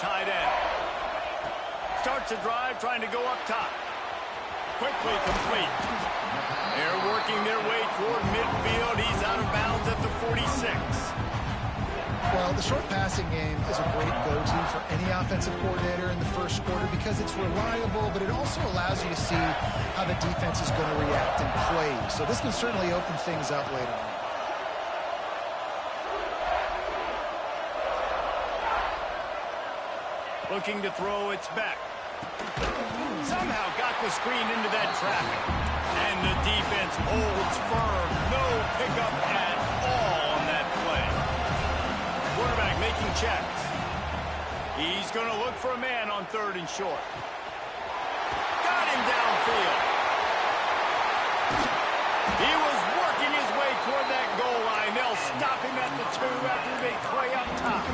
tight end. Starts a drive trying to go up top. Quickly complete. They're working their way toward midfield. He's out of bounds at the 46. Well, the short passing game is a great go-to for any offensive coordinator in the first quarter because it's reliable, but it also allows you to see how the defense is going to react and play. So this can certainly open things up later on. Looking to throw, it's back. Somehow got the screen into that traffic. And the defense holds firm. No pickup at all on that play. Quarterback making checks. He's going to look for a man on 3rd and short. Got him downfield. He was working his way toward that goal line. They'll stop him at the 2 after they play up top.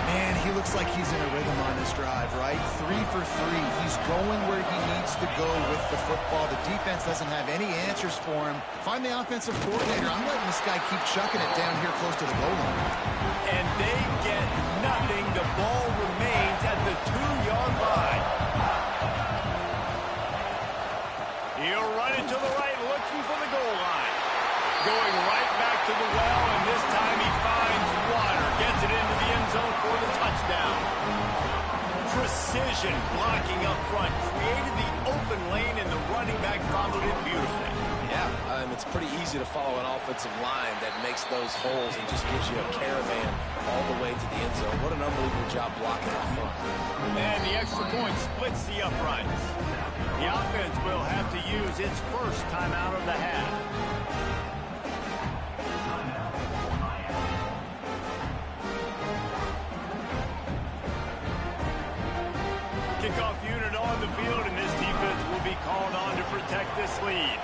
Man, he looks like he's in a rhythm on this drive, right? 3 for 3. He's going where he needs to go with the football. The defense doesn't have any answers for him. Find the offensive coordinator. I'm letting this guy keep chucking it down here close to the goal line. And they get nothing. The ball remains at the 2-yard line. He'll run it to the right, looking for the goal line. Going right back to the well, and this time he finds water. Gets it into the end zone for the touchdown. Precision blocking up front. Created the open lane, and the running back followed it beautifully. Yeah, it's pretty easy to follow an offensive line that makes those holes and just gives you a caravan all the way to the end zone. What an unbelievable job blocking up front. And the extra point splits the uprights. The offense will have to use its first timeout of the half. Kickoff unit on the field, and this defense will be called on to protect this lead.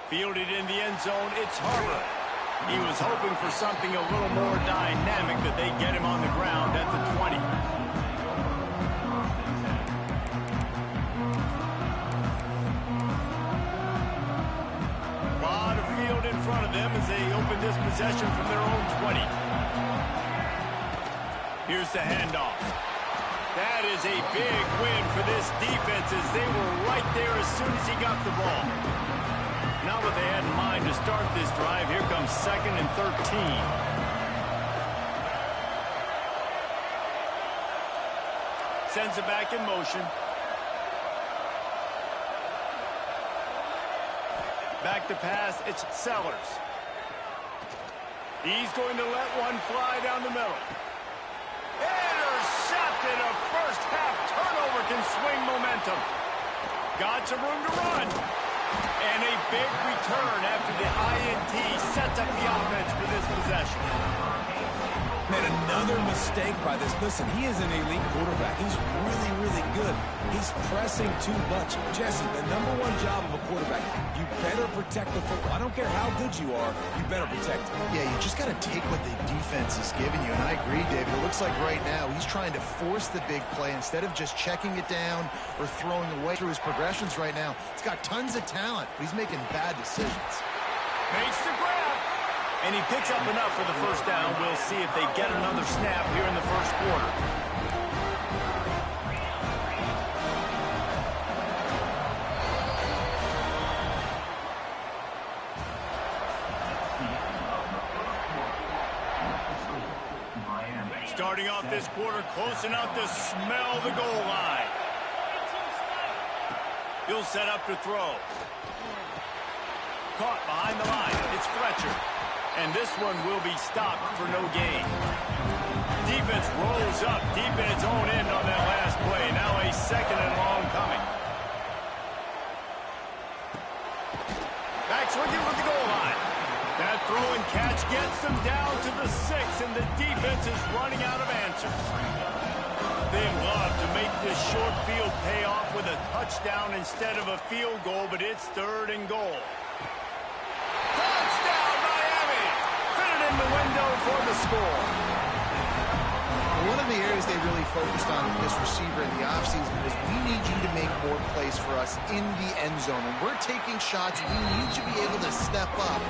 Fielded in the end zone, it's Harbor. He was hoping for something a little more dynamic, that they get him on the ground at the 20. Lot of field in front of them as they open this possession from their own 20. Here's the handoff. That is a big win for this defense as they were right there as soon as he got the ball. Not what they had in mind to start this drive. Here comes 2nd and 13. Sends it back in motion. Back to pass, it's Sellers. He's going to let one fly down the middle. Intercepted. A first half turnover can swing momentum. Got some room to run. And a big return after the INT sets up the offense for this possession. Man, another mistake by this. Listen, he is an elite quarterback. He's really, really good. He's pressing too much. Jesse, the #1 job of a quarterback, you better protect the football. I don't care how good you are, you better protect it. Yeah, you just got to take what the defense is giving you, and I agree, David. It looks like right now he's trying to force the big play instead of just checking it down or throwing away through his progressions right now. He's got tons of talent, but he's making bad decisions. Makes the grab. And he picks up enough for the first down. We'll see if they get another snap here in the first quarter. Starting off this quarter, close enough to smell the goal line. He'll set up to throw. Caught behind the line. It's Fletcher. And this one will be stopped for no gain. Defense rolls up deep in its own end on that last play. Now a 2nd and long coming. Backs with him with the goal line. That throw and catch gets them down to the 6, and the defense is running out of answers. They love to make this short field pay off with a touchdown instead of a field goal, but it's 3rd and goal. The window for the score. One of the areas they really focused on with this receiver in the offseason was we need you to make more plays for us in the end zone. And we're taking shots. We need to be able to step up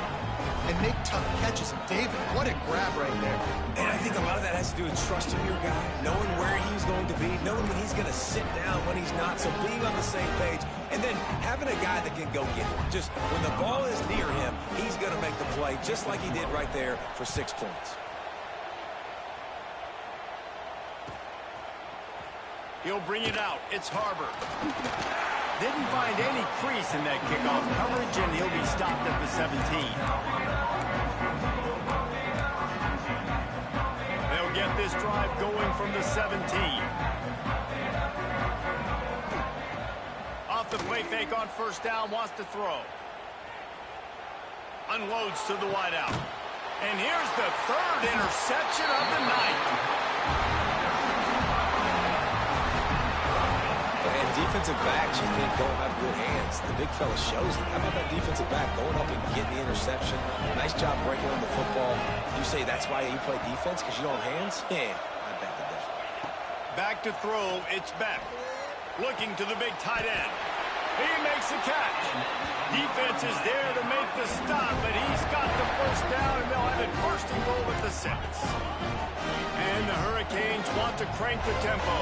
and make tough catches. And David, what a grab right there. And I think a lot of that has to do with trusting your guy, knowing where he's going to be, knowing when he's going to sit down, when he's not, so being on the same page, and then having a guy that can go get it. Just when the ball is near him, he's going to make the play, just like he did right there for 6 points. He'll bring it out. It's Harbor. Didn't find any crease in that kickoff coverage, and he'll be stopped at the 17. They'll get this drive going from the 17. Off the play fake on first down, wants to throw. Unloads to the wideout. And here's the third interception of the night. And defensive backs, you think, don't have good hands. The big fella shows it. How about that defensive back going up and getting the interception? Nice job breaking on the football. You say that's why you play defense, because you don't have hands? Yeah, I bet the difference. Back to throw, it's Beck. Looking to the big tight end. He makes a catch. Defense is there to make the stop, but he's got the first down, and they'll have it first and goal at the 6. And the Hurricanes want to crank the tempo.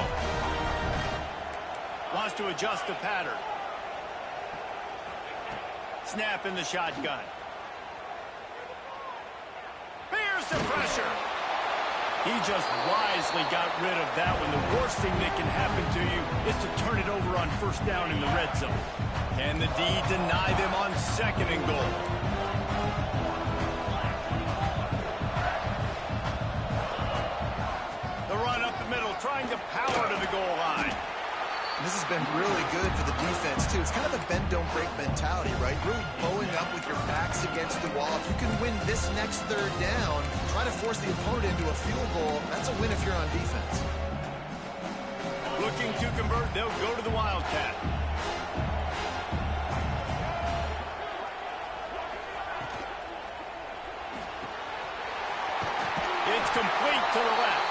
Wants to adjust the pattern. Snap in the shotgun. Here's the pressure. He just wisely got rid of that one. The worst thing that can happen to you is to turn it over on first down in the red zone. Can the D deny them on 2nd and goal? The run up the middle, trying to power to the goal line. This has been really good for the defense, too. It's kind of a bend-don't-break mentality, right? Really bowing up with your backs against the wall. If you can win this next third down, try to force the opponent into a field goal, that's a win if you're on defense. Looking to convert, they'll go to the Wildcat. It's complete to the left.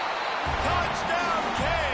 Touchdown, Canes!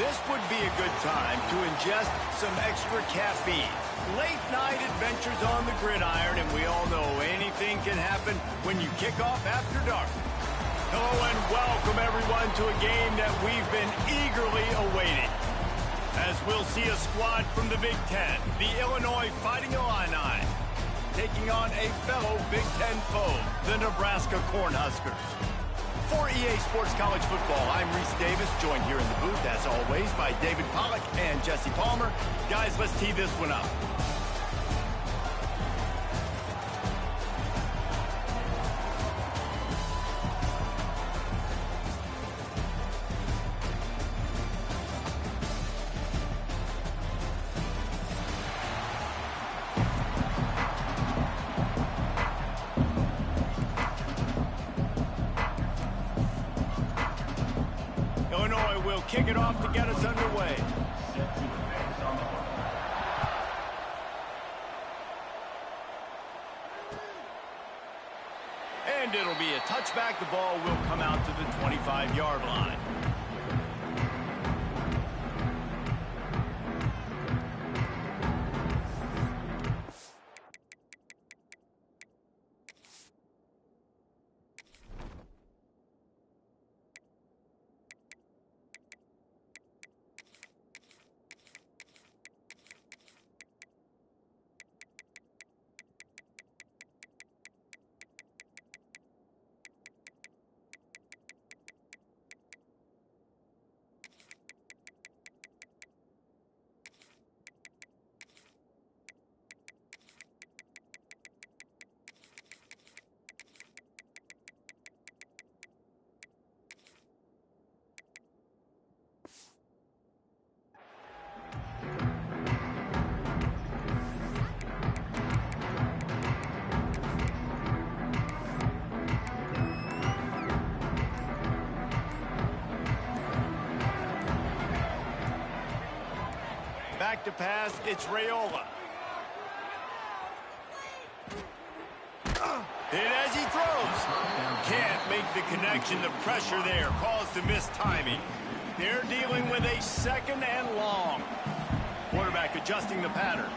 This would be a good time to ingest some extra caffeine. Late night adventures on the gridiron, and we all know anything can happen when you kick off after dark. Hello and welcome everyone to a game that we've been eagerly awaiting. As we'll see a squad from the Big Ten, the Illinois Fighting Illini, taking on a fellow Big Ten foe, the Nebraska Cornhuskers. For EA Sports College Football, I'm Reese Davis, joined here in the booth, as always, by David Pollack and Jesse Palmer. Guys, let's tee this one up. Illinois will kick it off to get us underway. And it'll be a touchback. The ball will come out to the 25-yard line. Back to pass, it's Raiola. Hit as he throws. Can't make the connection. The pressure there caused the missed timing. They're dealing with a second and long. Quarterback adjusting the pattern.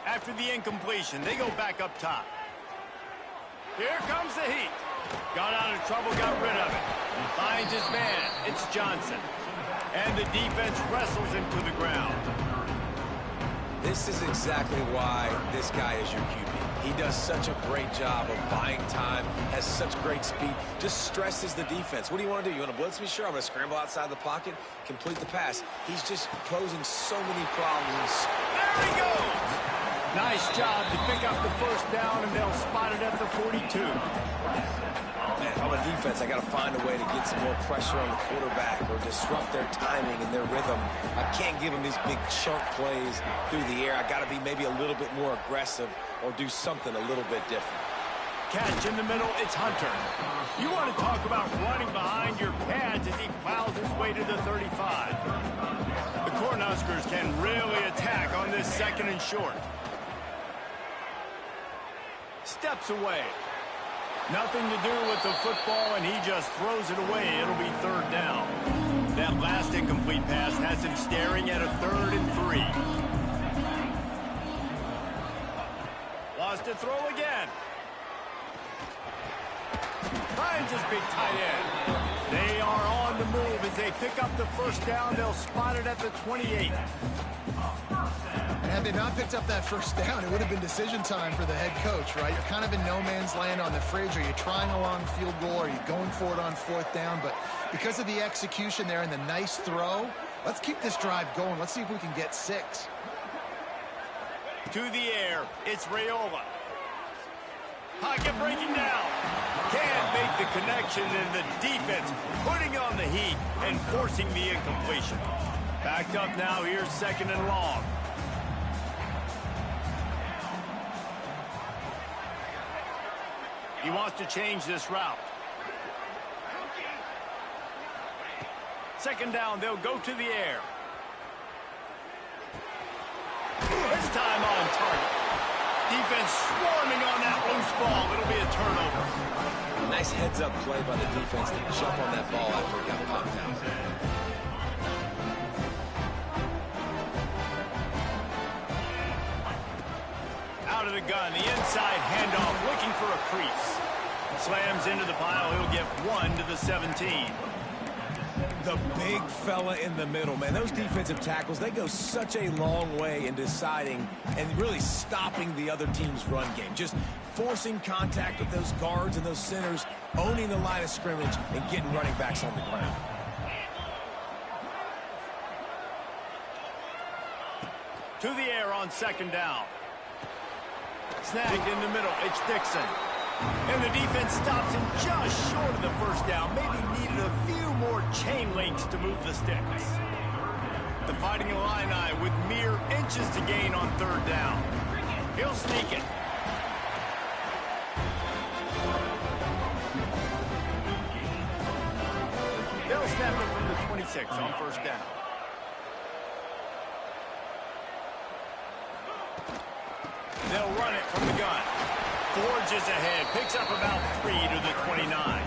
After the incompletion, they go back up top. Here comes the heat. Got out of trouble, got rid of it. Finds his man. It's Johnson. And the defense wrestles him to the ground. This is exactly why this guy is your QB. He does such a great job of buying time, has such great speed, just stresses the defense. What do you want to do? You want to blitz me? Sure, I'm going to scramble outside the pocket, complete the pass. He's just posing so many problems. There he goes! Nice job to pick up the first down, and they'll spot it at the 42. Man, if I'm a defense, I got to find a way to get some more pressure on the quarterback or disrupt their timing and their rhythm. I can't give them these big chunk plays through the air. I got to be maybe a little bit more aggressive or do something a little bit different. Catch in the middle, it's Hunter. You want to talk about running behind your pads as he plows his way to the 35. The Cornhuskers can really attack on this second and short. Steps away. Nothing to do with the football, and he just throws it away. It'll be third down. That last incomplete pass has him staring at a 3rd and 3. Wants to throw again. Finds his big tight end. They are on the move as they pick up the first down. They'll spot it at the 28. And had they not picked up that first down, it would have been decision time for the head coach, right? You're kind of in no man's land on the fridge. Are you trying a long field goal? Are you going for it on 4th down? But because of the execution there and the nice throw, let's keep this drive going. Let's see if we can get 6. To the air, it's Raiola. Pocket breaking down. Can't make the connection, and the defense putting on the heat and forcing the incompletion. Backed up now, here's 2nd and long. He wants to change this route. 2nd down, they'll go to the air. This time on target. Defense swarming on that loose ball. It'll be a turnover. Nice heads-up play by the defense to jump on that ball after it got popped out. Out of the gun, the inside handoff, looking for a crease. Slams into the pile. He'll get 1 to the 17. The big fella in the middle, man. Those defensive tackles, they go such a long way in deciding and really stopping the other team's run game. Just forcing contact with those guards and those centers, owning the line of scrimmage, and getting running backs on the ground. To the air on second down. Snagged in the middle. It's Dixon. And the defense stops him just short of the first down. Maybe needed a few more chain links to move the sticks. The Fighting Illini with mere inches to gain on third down. He'll sneak it. They'll snap it from the 26 on first down. They'll run it from the gun. Forges ahead, picks up about 3 to the 29.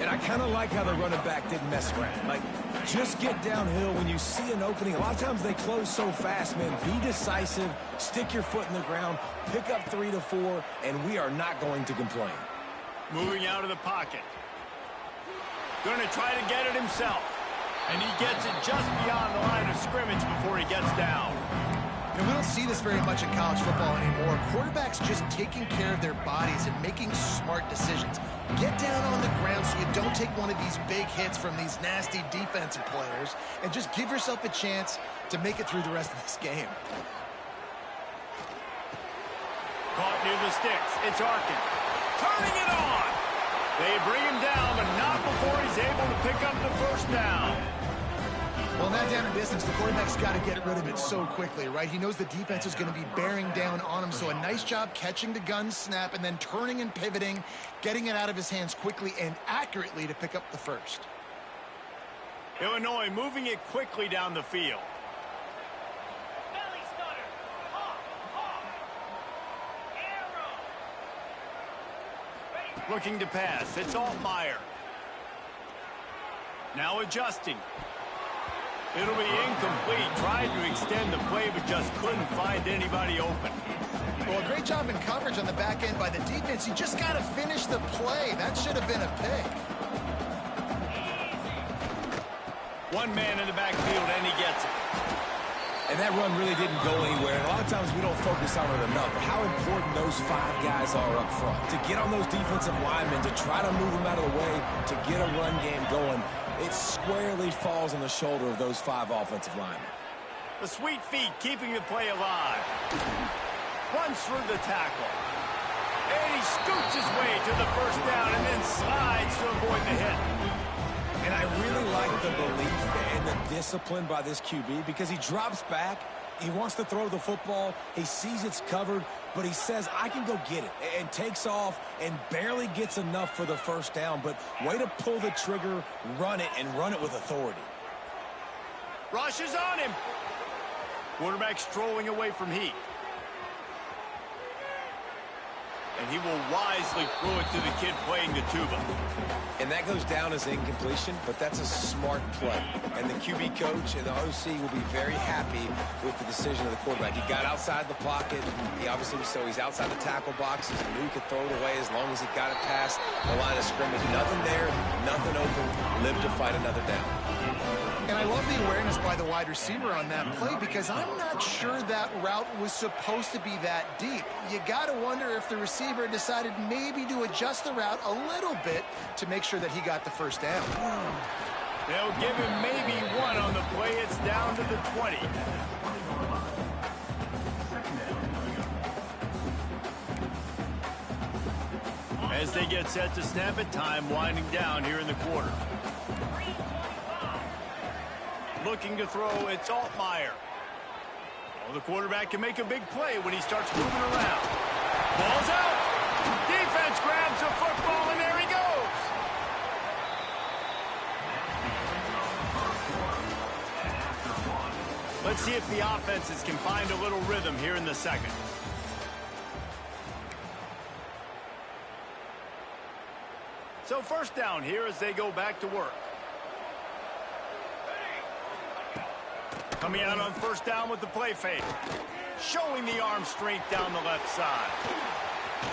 And I kind of like how the running back didn't mess around. Like, just get downhill when you see an opening. A lot of times they close so fast, man. Be decisive, stick your foot in the ground, pick up 3 to 4, and we are not going to complain. Moving out of the pocket. Going to try to get it himself. And he gets it just beyond the line of scrimmage before he gets down. And we don't see this very much in college football anymore. Quarterbacks just taking care of their bodies and making smart decisions. Get down on the ground so you don't take one of these big hits from these nasty defensive players and just give yourself a chance to make it through the rest of this game. Caught near the sticks. It's Arkin. Turning it on. They bring him down, but not before he's able to pick up the first down. Well, in that down and distance, the quarterback's got to get rid of it so quickly, right? He knows the defense is going to be bearing down on him, so a nice job catching the gun snap and then turning and pivoting, getting it out of his hands quickly and accurately to pick up the first. Illinois moving it quickly down the field. Looking to pass. It's Altmaier. Now adjusting. It'll be incomplete. Tried to extend the play, but just couldn't find anybody open. Well, a great job in coverage on the back end by the defense. You just got to finish the play. That should have been a pick. One man in the backfield, and he gets it. And that run really didn't go anywhere. And a lot of times we don't focus on it enough. But how important those 5 guys are up front. To get on those defensive linemen, to try to move them out of the way, to get a run game going. It squarely falls on the shoulder of those 5 offensive linemen. The sweet feet keeping the play alive. Runs through the tackle. And he scoots his way to the first down and then slides to avoid the hit. And I really like the belief and the discipline by this QB because he drops back. He wants to throw the football. He sees it's covered, but he says, I can go get it, and takes off and barely gets enough for the first down. But way to pull the trigger, run it, and run it with authority. Rush is on him. Quarterback strolling away from heat. And he will wisely throw it to the kid playing the tuba. And that goes down as incommpletion, but that's a smart play. And the QB coach and the OC will be very happy with the decision of the quarterback. He got outside the pocket. He obviously, so he's outside the tackle boxes. He knew he could throw it away as long as he got it past the line of scrimmage. Nothing there, nothing open. Live to fight another down. And I love the awareness by the wide receiver on that play because I'm not sure that route was supposed to be that deep. You got to wonder if the receiver decided maybe to adjust the route a little bit to make sure that he got the first down. They'll give him maybe 1 on the play. It's down to the 20. As they get set to snap it, time winding down here in the quarter. Looking to throw, it's Altmaier. Well, the quarterback can make a big play when he starts moving around. Ball's out. Defense grabs the football, and there he goes. Let's see if the offenses can find a little rhythm here in the second. So first down here as they go back to work. Coming out on first down with the play fake. Showing the arm strength down the left side.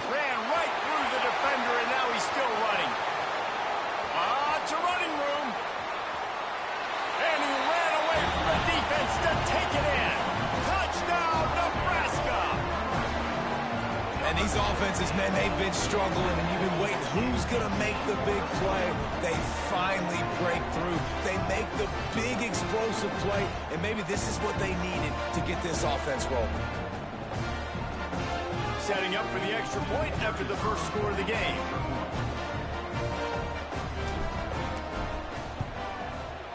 Ran right through the defender, and now he's still running. It's a running room. And he ran away from the defense to take it in. Touchdown, Nebraska. And these offenses, man, they've been struggling, and you've been waiting. Who's going to make the big play? They finally break through. They make the big explosive play, and maybe this is what they needed to get this offense rolling. Setting up for the extra point after the first score of the game.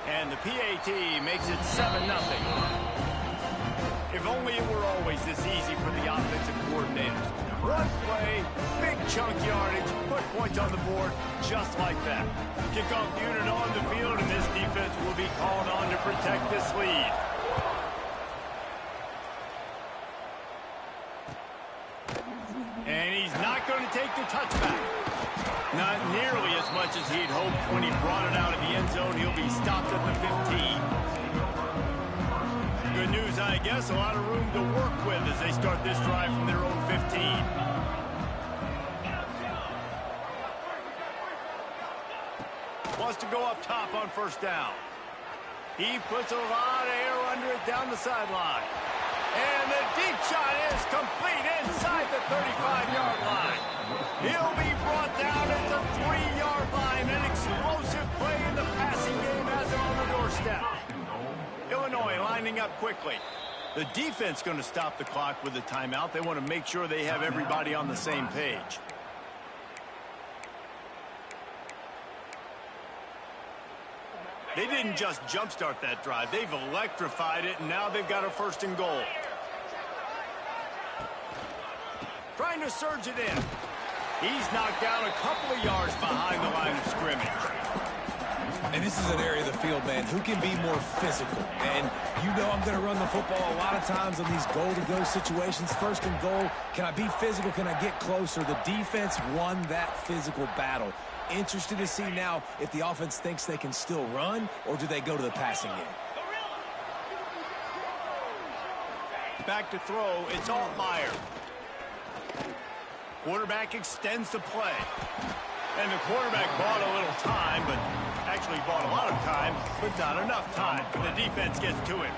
And the PAT makes it 7-0. If only it were always this easy for the offensive coordinators. One play, big chunk yardage, put points on the board just like that. Kickoff unit on the field, and this defense will be called on to protect this lead. And he's not going to take the touchback. Not nearly as much as he'd hoped when he brought it out of the end zone. He'll be stopped at the 15. Good news, I guess. A lot of room to work with as they start this drive from their own 15. Wants to go up top on first down. He puts a lot of air under it down the sideline. And the deep shot is complete inside the 35-yard line. He'll be brought down at the 3-yard line. An explosive play in the passing game has him on the doorstep. Illinois lining up quickly. The defense going to stop the clock with a timeout. They want to make sure they have everybody on the same page. They didn't just jumpstart that drive. They've electrified it, and now they've got a first and goal. Trying to surge it in. He's knocked down a couple of yards behind the line of scrimmage. And this is an area of the field, man, who can be more physical. And you know I'm going to run the football a lot of times in these goal-to-go situations. First and goal, can I be physical? Can I get closer? The defense won that physical battle. Interested to see now if the offense thinks they can still run, or do they go to the passing game? Back to throw, it's Altmaier. Quarterback extends the play. And the quarterback bought a little time, but actually bought a lot of time, but not enough time. The defense gets to it.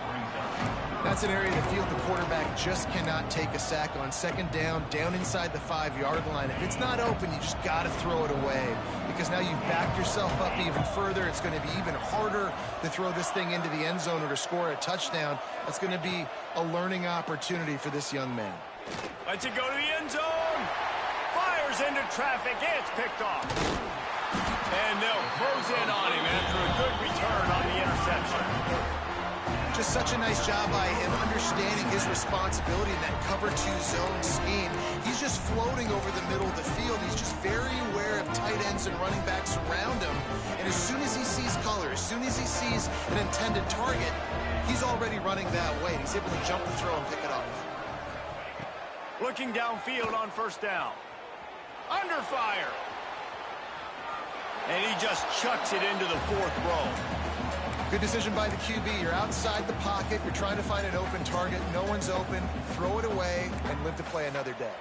That's an area of the field the quarterback just cannot take a sack on. Second down, down inside the 5-yard line. If it's not open, you just got to throw it away, because now you've backed yourself up even further. It's going to be even harder to throw this thing into the end zone or to score a touchdown. That's going to be a learning opportunity for this young man. Lets it go to the end zone. Fires into traffic. It's picked off. And they'll close in on him after a good return on the interception. Just such a nice job by him understanding his responsibility in that cover 2 zone scheme. He's just floating over the middle of the field. He's just very aware of tight ends and running backs around him. And as soon as he sees color, as soon as he sees an intended target, he's already running that way. He's able to jump the throw and pick it up. Looking downfield on first down. Under fire. And he just chucks it into the 4th row. Good decision by the QB. You're outside the pocket. You're trying to find an open target. No one's open. Throw it away and live to play another day.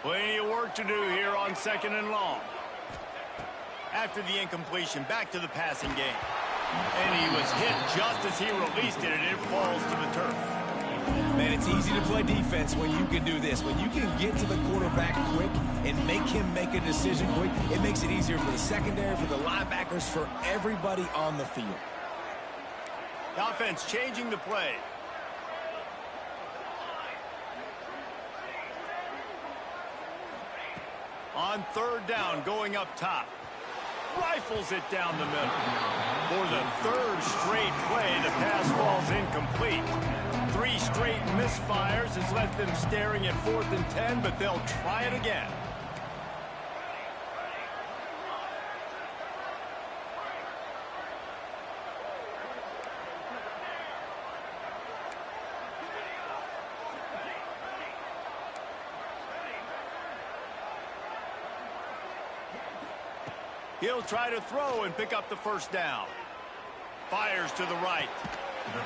Plenty of work to do here on 2nd and long. After the incompletion, back to the passing game. And he was hit just as he released it, and it falls to the turf. Man, it's easy to play defense when you can do this. When you can get to the quarterback quick and make him make a decision quick, it makes it easier for the secondary, for the linebackers, for everybody on the field. The offense changing the play. On 3rd down, going up top. Rifles it down the middle. For the 3rd straight play, the pass falls incomplete. 3 straight misfires has left them staring at 4th and 10, but they'll try it again. He'll try to throw and pick up the first down. Fires to the right.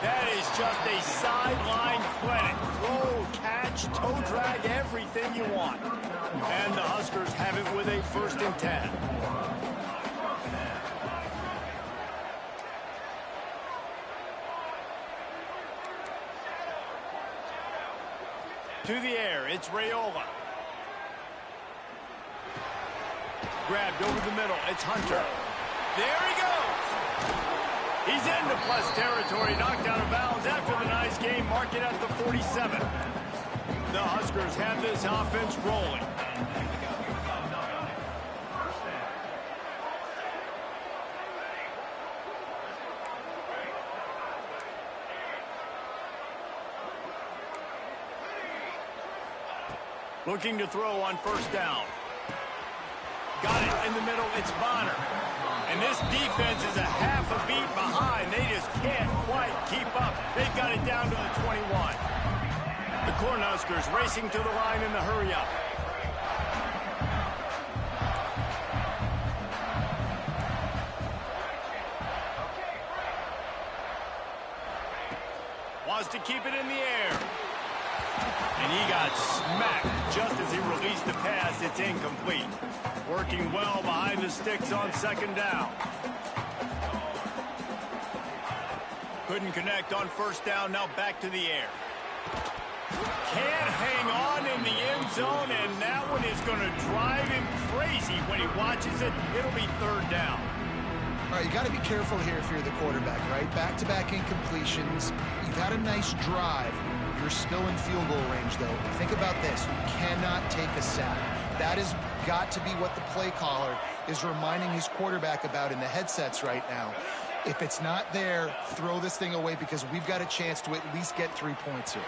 That is just a sideline clinic. Throw, catch, toe drag, everything you want. And the Huskers have it with a 1st and 10. To the air, it's Raiola. Grabbed over the middle, it's Hunter. There he goes! He's into plus territory, knocked out of bounds after the nice game, mark it at the 47. The Huskers have this offense rolling. Looking to throw on 1st down. Got it in the middle, it's Bonner. And this defense is a half a beat behind. They just can't quite keep up. They've got it down to the 21. The Cornhuskers racing to the line in the hurry-up. Wants to keep it in the air. And he got smacked just as he released the pass. It's incomplete. Working well behind the sticks on 2nd down. Couldn't connect on 1st down. Now back to the air. Can't hang on in the end zone, and that one is going to drive him crazy when he watches it. It'll be 3rd down. All right, you got to be careful here if you're the quarterback, right? Back-to-back incompletions. You've had a nice drive. You're still in field goal range, though. Think about this. You cannot take a sack. That has got to be what the play caller is reminding his quarterback about in the headsets right now. If it's not there, throw this thing away because we've got a chance to at least get 3 points here.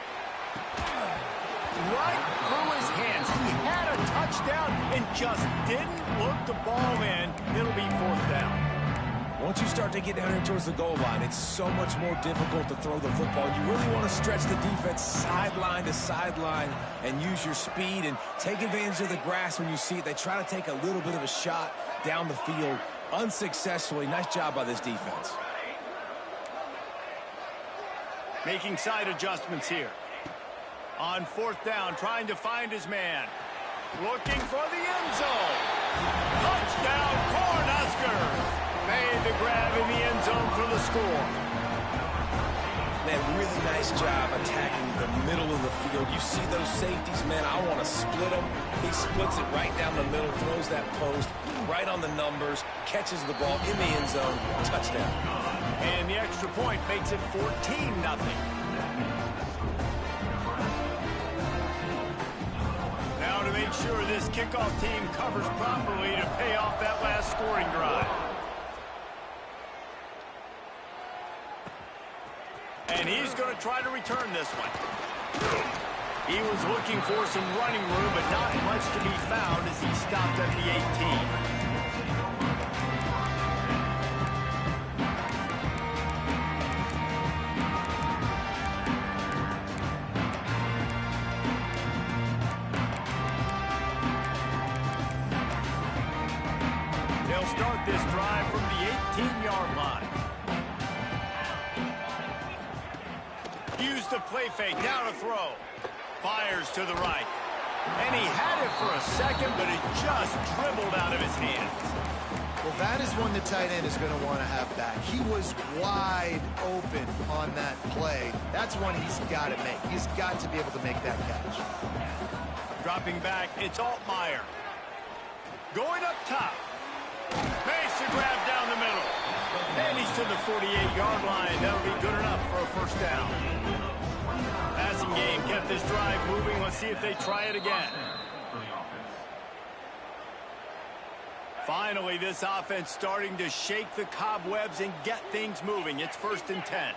Right through his hands. He had a touchdown and just didn't look the ball in. It'll be 4th down. Once you start to get down here towards the goal line, it's so much more difficult to throw the football. You really want to stretch the defense sideline to sideline and use your speed and take advantage of the grass when you see it. They try to take a little bit of a shot down the field unsuccessfully. Nice job by this defense. Making side adjustments here. On 4th down, trying to find his man. Looking for the end zone. Touchdown, Cornhuskers! Made the grab in the end zone for the score. Man, really nice job attacking the middle of the field. You see those safeties, man, I want to split them. He splits it right down the middle, throws that post, right on the numbers, catches the ball in the end zone, touchdown. And the extra point makes it 14-0. Now to make sure this kickoff team covers properly to pay off that last scoring drive. And he's going to try to return this one. He was looking for some running room, but not much to be found as he stopped at the 18. They'll start this drive from the 18-yard line. Used the play fake, down a throw. Fires to the right. And he had it for a second, but it just dribbled out of his hands. Well, that is one the tight end is going to want to have back. He was wide open on that play. That's one he's got to make. He's got to be able to make that catch. Dropping back, it's Altmaier. Going up top. Makes the grab down the middle. And he's to the 48-yard line. That'll be good enough for a first down. Passing game kept this drive moving. Let's see if they try it again. Finally, this offense starting to shake the cobwebs and get things moving. It's 1st and 10.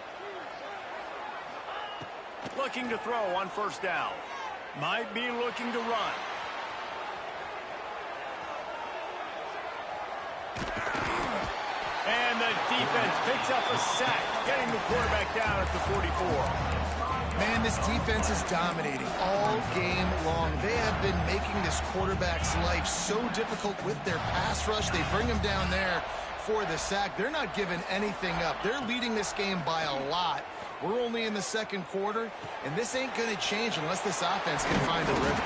Looking to throw on first down. Might be looking to run. And the defense picks up a sack, getting the quarterback down at the 44. Man, this defense is dominating all game long. They have been making this quarterback's life so difficult with their pass rush. They bring him down there for the sack. They're not giving anything up. They're leading this game by a lot. We're only in the second quarter, and this ain't going to change unless this offense can find a rhythm.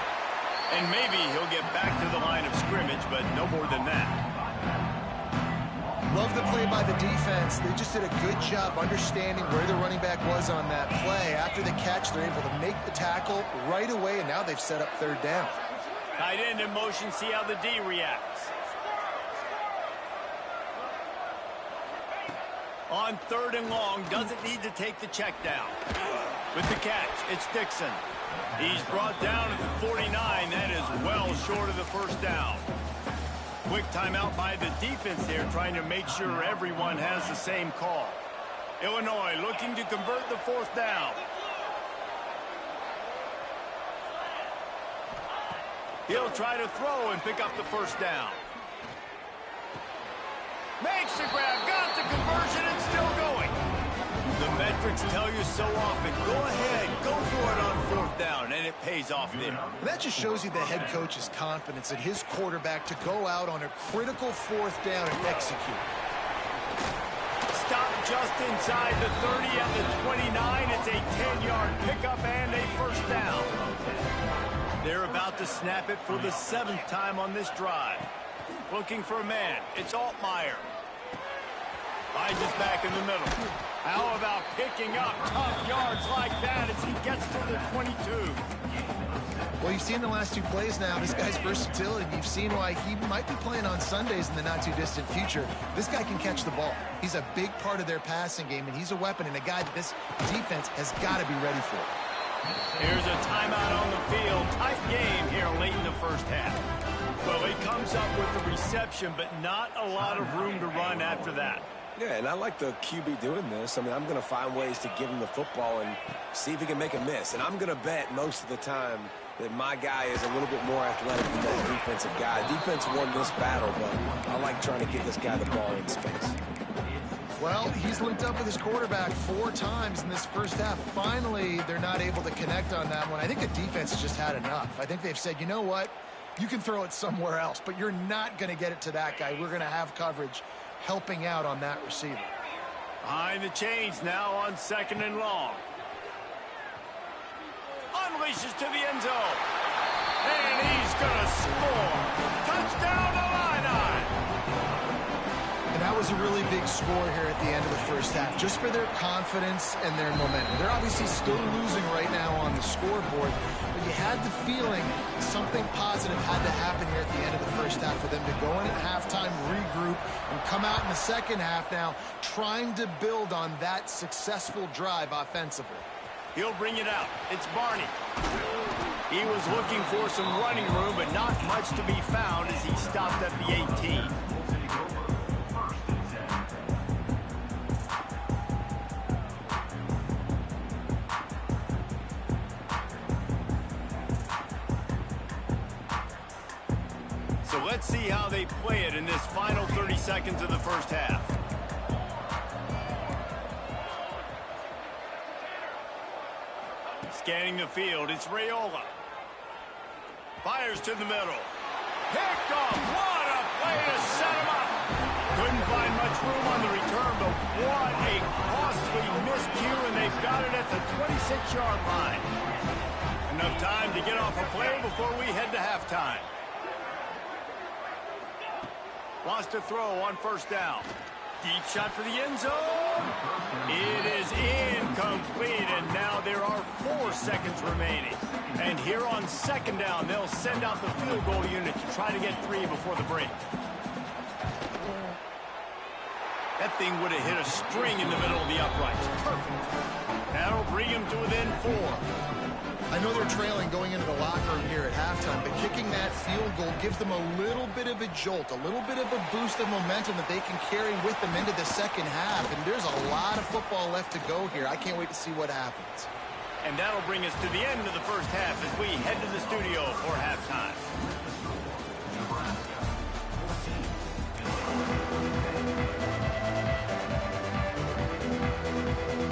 And maybe he'll get back to the line of scrimmage, but no more than that. Love the play by the defense. They just did a good job understanding where the running back was on that play. After the catch, they're able to make the tackle right away, and now they've set up third down. Tight end in motion, see how the D reacts. On third and long, doesn't need to take the check down. With the catch, it's Dixon. He's brought down at the 49. That is well short of the first down. Quick timeout by the defense there, trying to make sure everyone has the same call. Illinois looking to convert the fourth down. He'll try to throw and pick up the first down. Makes the grab, got the conversion, and still going. The metrics tell you so often, go ahead, go for it on fourth down, and it pays off there. And that just shows you the head coach's confidence in his quarterback to go out on a critical fourth down and execute. Stop just inside the 30 and the 29. It's a 10-yard pickup and a first down. They're about to snap it for the 7th time on this drive. Looking for a man. It's Altmaier. Finds us back in the middle. How about picking up tough yards like that as he gets to the 22? Well, you've seen the last 2 plays now. This guy's versatility. You've seen why he might be playing on Sundays in the not-too-distant future. This guy can catch the ball. He's a big part of their passing game, and he's a weapon and a guy that this defense has got to be ready for. Here's a timeout on the field. Tight game here late in the first half. Well, he comes up with the reception, but not a lot of room to run after that. Yeah, and I like the QB doing this. I mean, I'm going to find ways to give him the football and see if he can make a miss. And I'm going to bet most of the time that my guy is a little bit more athletic than that defensive guy. Defense won this battle, but I like trying to get this guy the ball in space. Well, he's linked up with his quarterback 4 times in this first half. Finally, they're not able to connect on that one. I think the defense has just had enough. I think they've said, you know what? You can throw it somewhere else, but you're not going to get it to that guy. We're going to have coverage helping out on that receiver. Behind the chains now on 2nd and long. Unleashes to the end zone. And he's going to score. Touchdown Illini. And that was a really big score here at the end of the first half, just for their confidence and their momentum. They're obviously still losing right now on the scoreboard, but you had the feeling something positive had to happen here at the end of the first half for them to go in at halftime, regroup, and come out in the second half now trying to build on that successful drive offensively. He'll bring it out. It's Barney. He was looking for some running room, but not much to be found as he stopped at the 18. So let's see how they play it in this final 30 seconds of the first half. Scanning the field, it's Raiola. Fires to the middle. Picked off. What a play to set him up. Couldn't find much room on the return, but what a costly miscue, and they've got it at the 26-yard line. Enough time to get off a play before we head to halftime. Lost a throw on first down. Deep shot for the end zone. It is incomplete, and now there are 4 seconds remaining. And here on 2nd down, they'll send out the field goal unit to try to get 3 before the break. That thing would have hit a string in the middle of the uprights. Perfect. That'll bring him to within 4. I know they're trailing going into the locker room here at halftime, but kicking that field goal gives them a little bit of a jolt, a little bit of a boost of momentum that they can carry with them into the second half. And there's a lot of football left to go here. I can't wait to see what happens. And that'll bring us to the end of the first half as we head to the studio for halftime.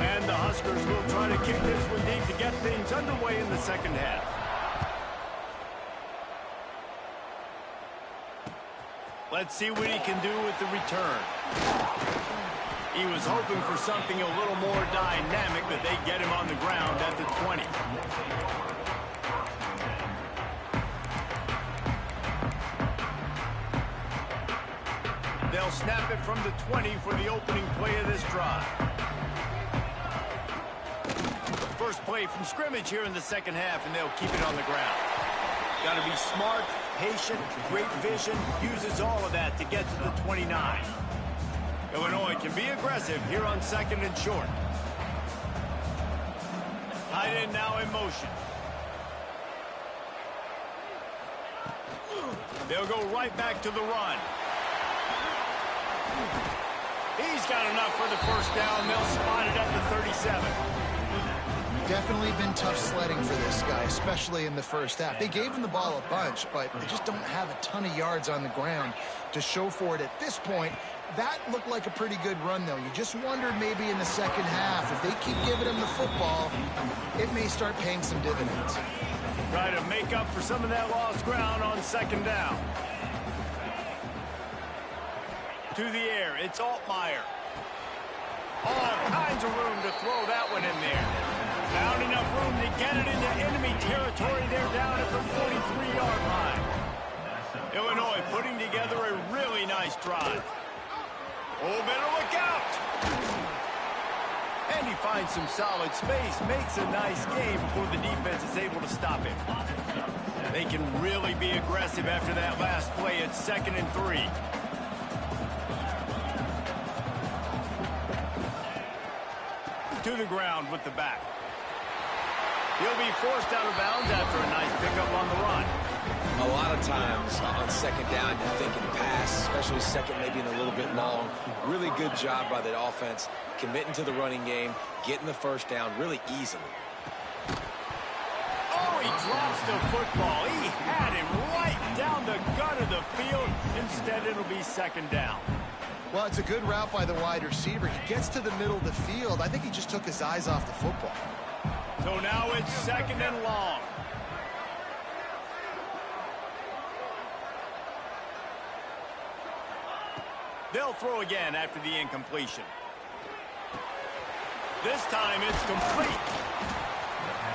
And the Huskers will try to kick this one deep to get things underway in the second half. Let's see what he can do with the return. He was hoping for something a little more dynamic, but they get him on the ground at the 20. They'll snap it from the 20 for the opening play of this drive. First play from scrimmage here in the second half, and they'll keep it on the ground. Got to be smart, patient, great vision, uses all of that to get to the 29. Illinois can be aggressive here on second and short. Tight end now in motion. They'll go right back to the run. He's got enough for the first down. They'll spot it at the 37. Definitely been tough sledding for this guy, especially in the first half. They gave him the ball a bunch, but they just don't have a ton of yards on the ground to show for it at this point. That looked like a pretty good run, though. You just wondered maybe in the second half, if they keep giving him the football, it may start paying some dividends. Try to make up for some of that lost ground on second down. To the air, it's Altmaier. All kinds of room to throw that one in there. Found enough room to get it into enemy territory. They're down at the 43-yard line. Illinois putting together a really nice drive. Oh, better look out! And he finds some solid space, makes a nice game before the defense is able to stop him. They can really be aggressive after that last play. It's 2nd and 3. To the ground with the back. He'll be forced out of bounds after a nice pickup on the run. A lot of times on second down, you're thinking pass, especially second, maybe in a little bit long. Really good job by the offense, committing to the running game, getting the first down really easily. Oh, he drops the football. He had him right down the gut of the field. Instead, it'll be 2nd down. Well, it's a good route by the wide receiver. He gets to the middle of the field. I think he just took his eyes off the football. So now it's 2nd and long. They'll throw again after the incompletion. This time it's complete.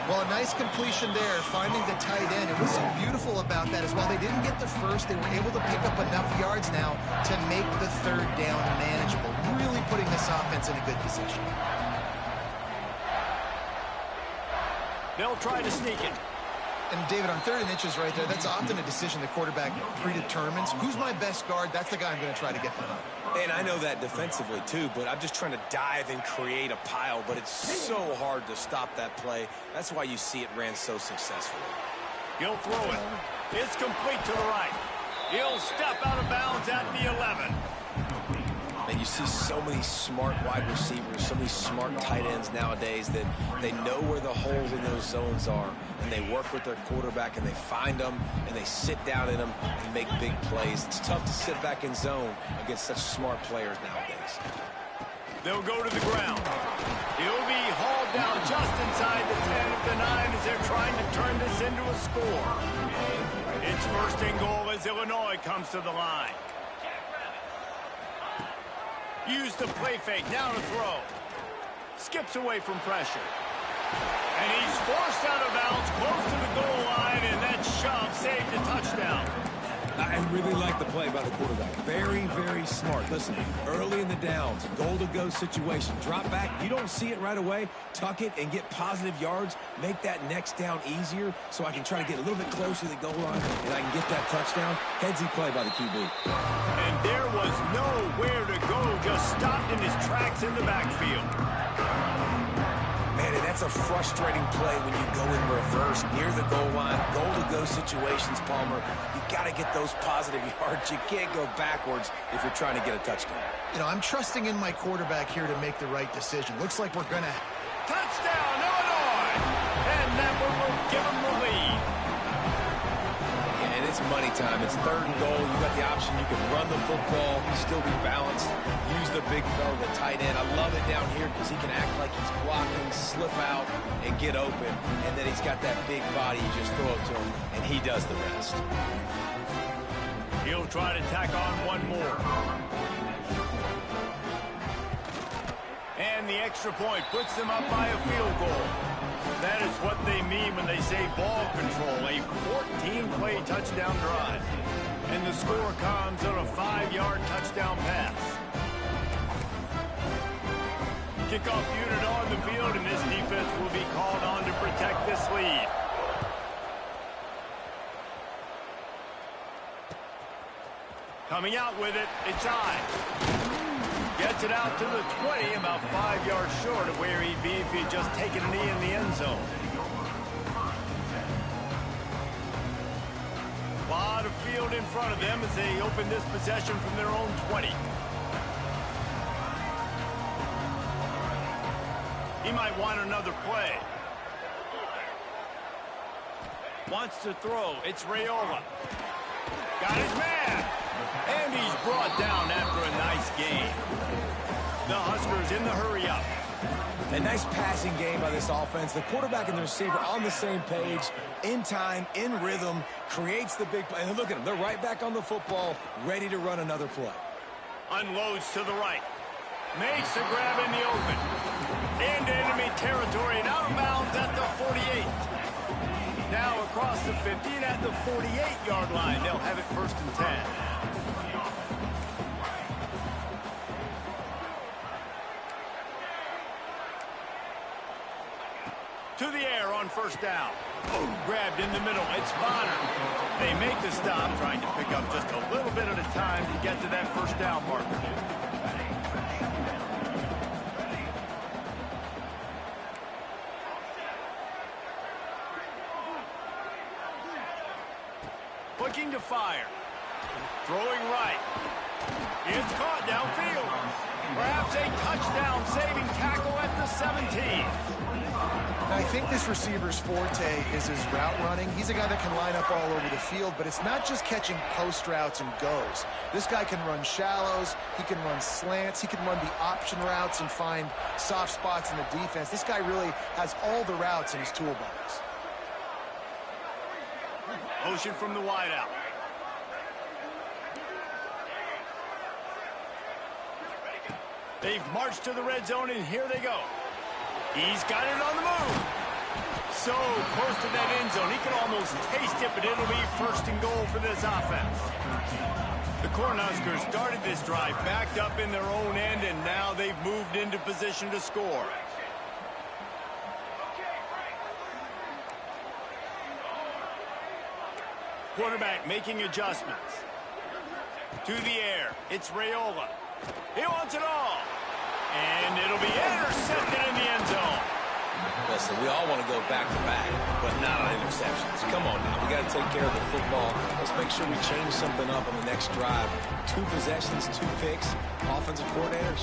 Well, a nice completion there, finding the tight end. And what's so beautiful about that is while they didn't get the first, they were able to pick up enough yards now to make the 3rd down manageable, really putting this offense in a good position. They'll try to sneak it. And, David, on 3rd and inches right there, that's often a decision the quarterback predetermines. Who's my best guard? That's the guy I'm going to try to get behind. And I know that defensively, too, but I'm just trying to dive and create a pile, but it's so hard to stop that play. That's why you see it ran so successfully. He'll throw it. It's complete to the right. He'll step out of bounds at the 11. And you see so many smart wide receivers, so many smart tight ends nowadays that they know where the holes in those zones are, and they work with their quarterback, and they find them, and they sit down in them and make big plays. It's tough to sit back in zone against such smart players nowadays. They'll go to the ground. He'll be hauled down just inside the 10 of the 9 as they're trying to turn this into a score. It's 1st and goal as Illinois comes to the line. Use the play fake, now to throw. Skips away from pressure. And he's forced out of bounds, close to the goal line, and that shove saved a touchdown. I really like the play by the quarterback. Very, very smart. Listen, early in the downs, goal-to-go situation. Drop back, you don't see it right away. Tuck it and get positive yards. Make that next down easier so I can try to get a little bit closer to the goal line and I can get that touchdown. Headsy play by the QB. And there was nowhere to go, just stopped in his tracks in the backfield. Man, and that's a frustrating play when you go in reverse near the goal line. Goal-to-go situations, Palmer. You got to get those positive yards. You can't go backwards if you're trying to get a touchdown. You know, I'm trusting in my quarterback here to make the right decision. Looks like we're going to... Touchdown, Illinois! And that one will give them the lead. And it's money time. It's 3rd and goal. You got the option. You can run the football, still be balanced, use the big fella, the tight end. I love it down here because he can act like he's blocking, slip out, and get open. And then he's got that big body. You just throw it to him, and he does the rest. He'll try to tack on one more. And the extra point puts them up by a field goal. That is what they mean when they say ball control, a 14-play touchdown drive. And the score comes on a 5-yard touchdown pass. Kickoff unit on the field, and this defense will be called on to protect this lead. Coming out with it, it's I. Gets it out to the 20, about 5 yards short of where he'd be if he'd just taken a knee in the end zone. A lot of field in front of them as they open this possession from their own 20. He might want another play. Wants to throw. It's Raiola. Got his man. And he's brought down after a nice game. The Huskers in the hurry-up. A nice passing game by this offense. The quarterback and the receiver on the same page, in time, in rhythm, creates the big play. And look at them. They're right back on the football, ready to run another play. Unloads to the right. Makes a grab in the open. Into enemy territory and out of bounds at the 48. Now across the 50 and at the 48-yard line. They'll have it 1st and 10. To the air on 1st down. Oh, grabbed in the middle. It's Bonner. They make the stop, trying to pick up just a little bit at a time to get to that 1st down marker. Looking to fire. Throwing right. It's caught downfield. Perhaps a touchdown-saving tackle at the 17. I think this receiver's forte is his route running. He's a guy that can line up all over the field, but it's not just catching post routes and goes. This guy can run shallows, he can run slants, he can run the option routes and find soft spots in the defense. This guy really has all the routes in his toolbox. Motion from the wideout. They've marched to the red zone, and here they go. He's got it on the move. So close to that end zone. He can almost taste it, but it'll be 1st and goal for this offense. The Cornhuskers started this drive backed up in their own end, and now they've moved into position to score. Quarterback making adjustments. To the air. It's Raiola. He wants it all. And it'll be intercepted in the end zone. Listen, we all want to go back-to-back, but not on interceptions. Come on now. We got to take care of the football. Let's make sure we change something up on the next drive. 2 possessions, 2 picks. Offensive coordinator,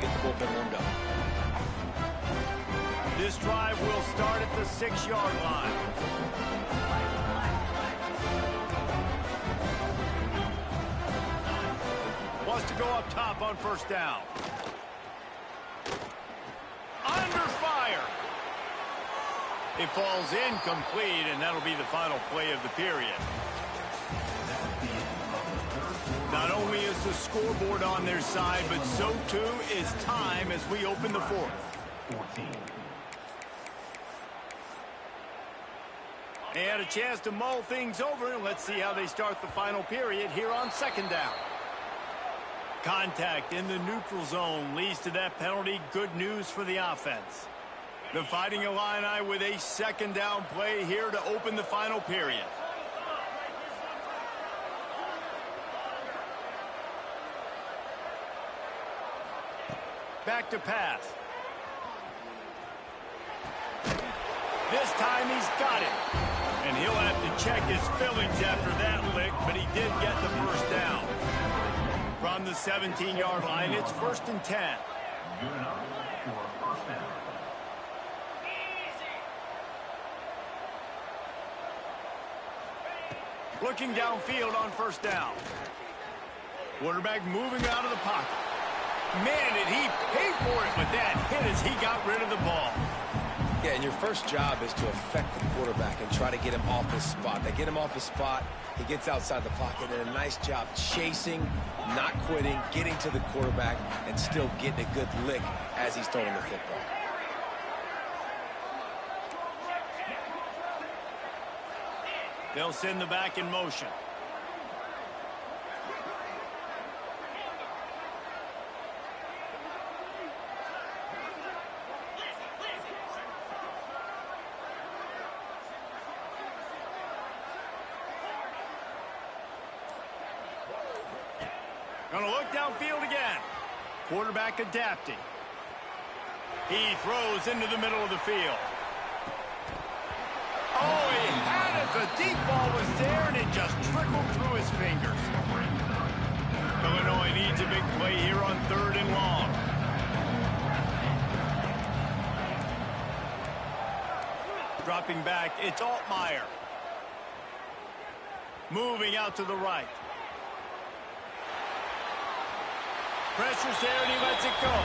get the bullpen warmed up. This drive will start at the 6-yard line. Wants to go up top on 1st down. Under fire. It falls incomplete, and that'll be the final play of the period. Not only is the scoreboard on their side, but so too is time as we open the 4th. And a chance to mull things over, and let's see how they start the final period here on 2nd down. Contact in the neutral zone leads to that penalty. Good news for the offense. The Fighting Illini with a 2nd down play here to open the final period. Back to pass. This time he's got it. And he'll have to check his fillings after that lick, but he did get the 1st down. From the 17-yard line, it's 1st and 10. Looking downfield on first down. Quarterback moving out of the pocket. Man, did he pay for it with that hit as he got rid of the ball. Yeah, and your first job is to affect the quarterback and try to get him off his spot. They get him off his spot, he gets outside the pocket, and a nice job chasing, not quitting, getting to the quarterback, and still getting a good lick as he's throwing the football. They'll send the back in motion. Gonna look downfield again. Quarterback adapting. He throws into the middle of the field. Oh, he had it. The deep ball was there, and it just trickled through his fingers. Illinois needs a big play here on 3rd and long. Dropping back, it's Altmaier. Moving out to the right. Pressure's there, and he lets it go.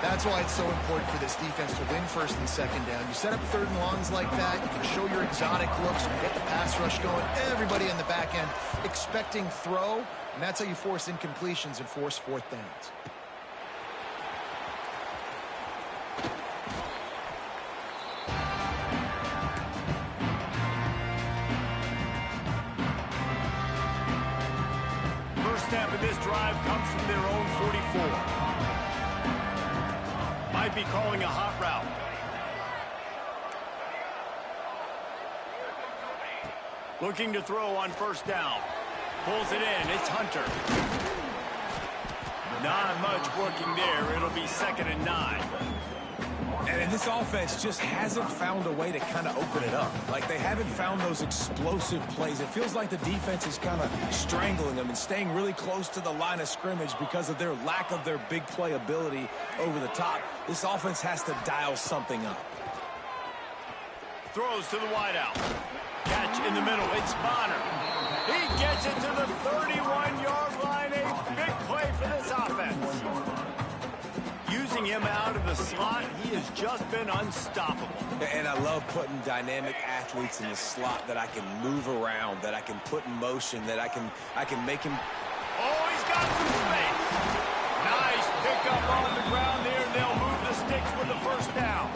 That's why it's so important for this defense to win 1st and 2nd down. You set up 3rd and longs like that, you can show your exotic looks, you can get the pass rush going, everybody on the back end expecting throw, and that's how you force incompletions and force 4th downs. Snap of this drive comes from their own 44. Might be calling a hot route. Looking to throw on 1st down. Pulls it in. It's Hunter. Not much working there. It'll be 2nd and 9. And this offense just hasn't found a way to kind of open it up. Like, they haven't found those explosive plays. It feels like the defense is kind of strangling them and staying really close to the line of scrimmage because of their lack of their big play ability over the top. This offense has to dial something up. Throws to the wideout. Catch in the middle. It's Bonner. He gets it to the 31-yard line. A big play for this offense. Using him out of the slot, he has just been unstoppable. And I love putting dynamic athletes in the slot that I can move around, that I can put in motion, that I can make him. Oh, he's got some space. Nice pickup on the ground there. They'll move the sticks with the 1st down.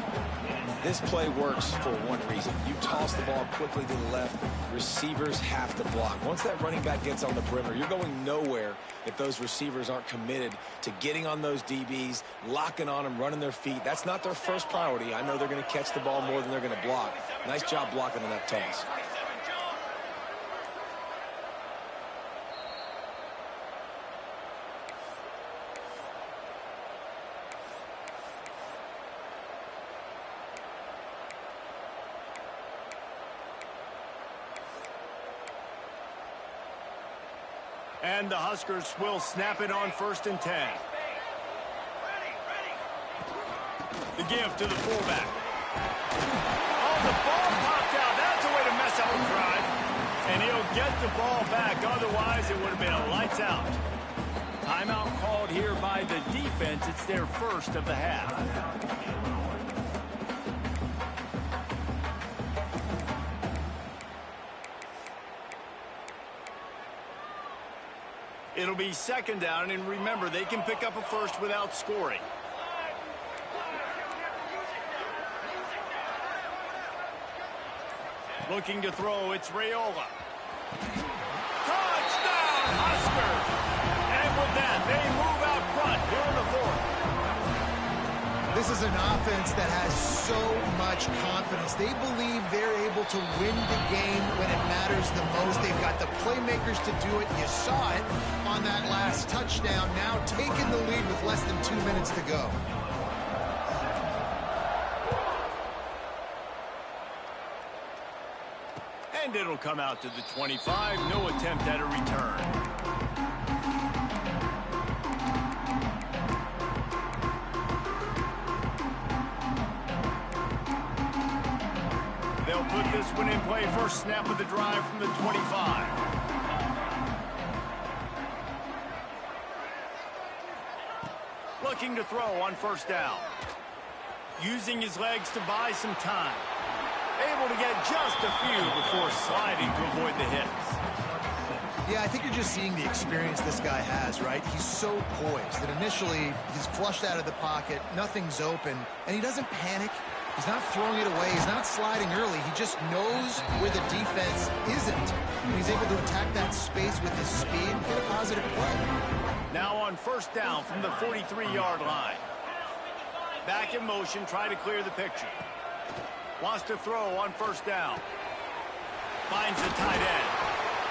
This play works for one reason. You toss the ball quickly to the left, receivers have to block. Once that running back gets on the perimeter, you're going nowhere if those receivers aren't committed to getting on those DBs, locking on them, running their feet. That's not their first priority. I know they're going to catch the ball more than they're going to block. Nice job blocking on that toss. And the Huskers will snap it on 1st and 10. The give to the fullback. Oh, the ball popped out. That's a way to mess up a drive. And he'll get the ball back. Otherwise, it would have been a lights out. Timeout called here by the defense. It's their 1st of the half. It'll be 2nd down, and remember, they can pick up a 1st without scoring. Looking to throw, it's Raiola. Touchdown, Huskers! And with that, they move out front here in the 4th. This is an offense that has so much confidence. They believe they're able to win the game when it matters the most. They've got the playmakers to do it. You saw it on that last touchdown. Now taking the lead with less than 2 minutes to go. And it'll come out to the 25. No attempt at a return. They'll put this one in play. First snap of the drive from the 25. Looking to throw on first down. Using his legs to buy some time. Able to get just a few before sliding to avoid the hits. Yeah, I think you're just seeing the experience this guy has, right? He's so poised that initially he's flushed out of the pocket, nothing's open, and he doesn't panic. He's not throwing it away. He's not sliding early. He just knows where the defense isn't. And he's able to attack that space with his speed and get a positive play. Now on first down from the 43-yard line. Back in motion, try to clear the picture. Wants to throw on first down. Finds the tight end.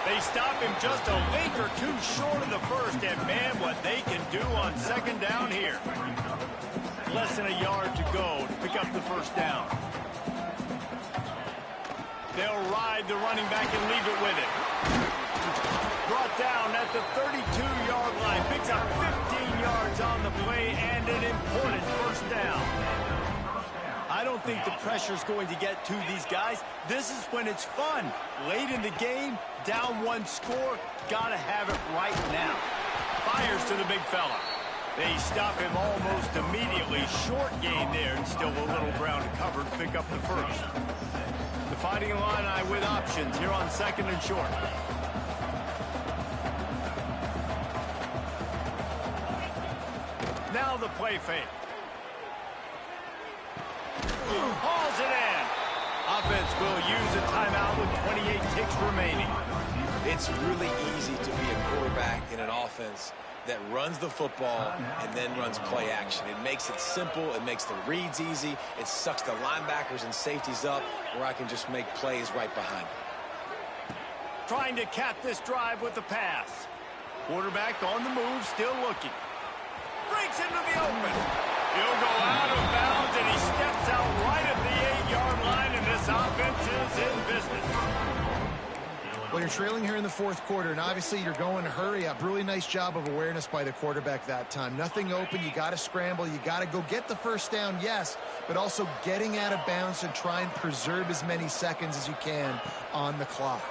They stop him just a link or two short of the first, and man, what they can do on second down here. Less than a yard to go to pick up the first down. They'll ride the running back and leave it with it. Brought down at the 32-yard line. Picks up 15 yards on the play and an important first down. I don't think the pressure's going to get to these guys. This is when it's fun. Late in the game, down one score, gotta have it right now. Fires to the big fella. They stop him almost immediately. Short gain there, and still a little ground to cover to pick up the first. The Fighting Illini with options here on second and short. Now the play fake. Hauls it in. Offense will use a timeout with 28 ticks remaining. It's really easy to be a quarterback in an offense that runs the football and then runs play action. It makes it simple. It makes the reads easy. It sucks the linebackers and safeties up where I can just make plays right behind them. Trying to cap this drive with the pass. Quarterback on the move, still looking. Breaks into the open. He'll go out of bounds, and he steps out right at the 8-yard line, and this offense is in business. Well, you're trailing here in the fourth quarter, and obviously you're going to hurry up. Really nice job of awareness by the quarterback that time. Nothing open. You got to scramble. You got to go get the first down, yes, but also getting out of bounds and try and preserve as many seconds as you can on the clock.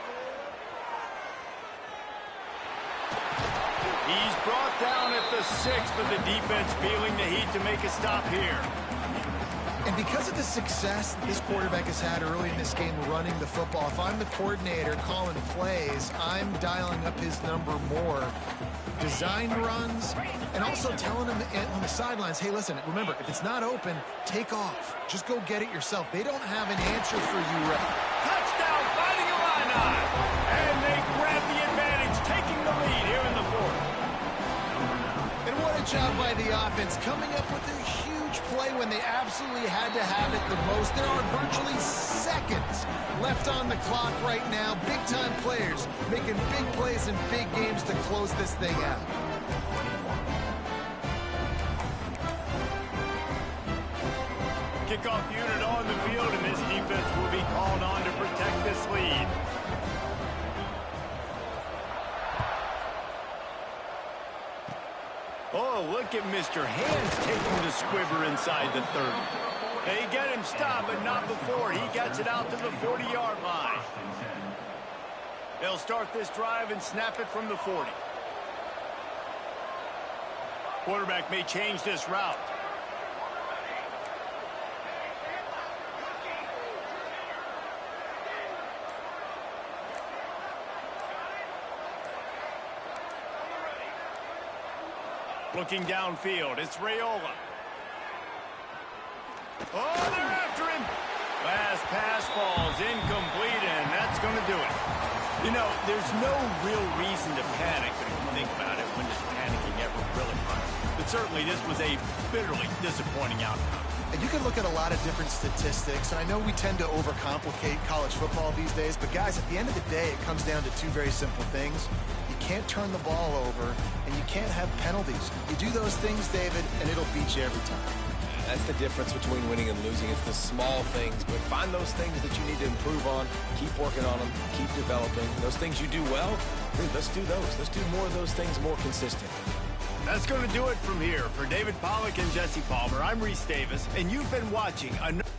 He's brought down at the 6th, but the defense feeling the heat to make a stop here. And because of the success that this quarterback has had early in this game running the football, if I'm the coordinator calling plays, I'm dialing up his number more. Design runs, and also telling him on the sidelines, hey, listen, remember, if it's not open, take off. Just go get it yourself. They don't have an answer for you right. Touchdown, Fighting Illini! And they grab the advantage, taking the lead here in the fourth. And what a job by the offense, coming up with a huge play when they absolutely had to have it the most. There are virtually seconds left on the clock right now. Big-time players making big plays in big games to close this thing out. Kickoff unit on the field, and this defense will be called on to protect this lead. Oh, look at Mr. Hands taking the squibber inside the 30. They get him stopped, but not before he gets it out to the 40-yard line. They'll start this drive and snap it from the 40. Quarterback may change this route. Looking downfield, it's Raiola. Oh, they're after him. Last pass falls incomplete, and that's going to do it. You know, there's no real reason to panic if you think about it. When does panicking ever really run? But certainly this was a bitterly disappointing outcome. And you can look at a lot of different statistics, and I know we tend to overcomplicate college football these days, but guys, at the end of the day, it comes down to two very simple things. You can't turn the ball over, and you can't have penalties. You do those things, David, and it'll beat you every time. That's the difference between winning and losing. It's the small things, but find those things that you need to improve on. Keep working on them. Keep developing. Those things you do well, dude, let's do those. Let's do more of those things more consistent. That's going to do it from here. For David Pollack and Jesse Palmer, I'm Reese Davis, and you've been watching another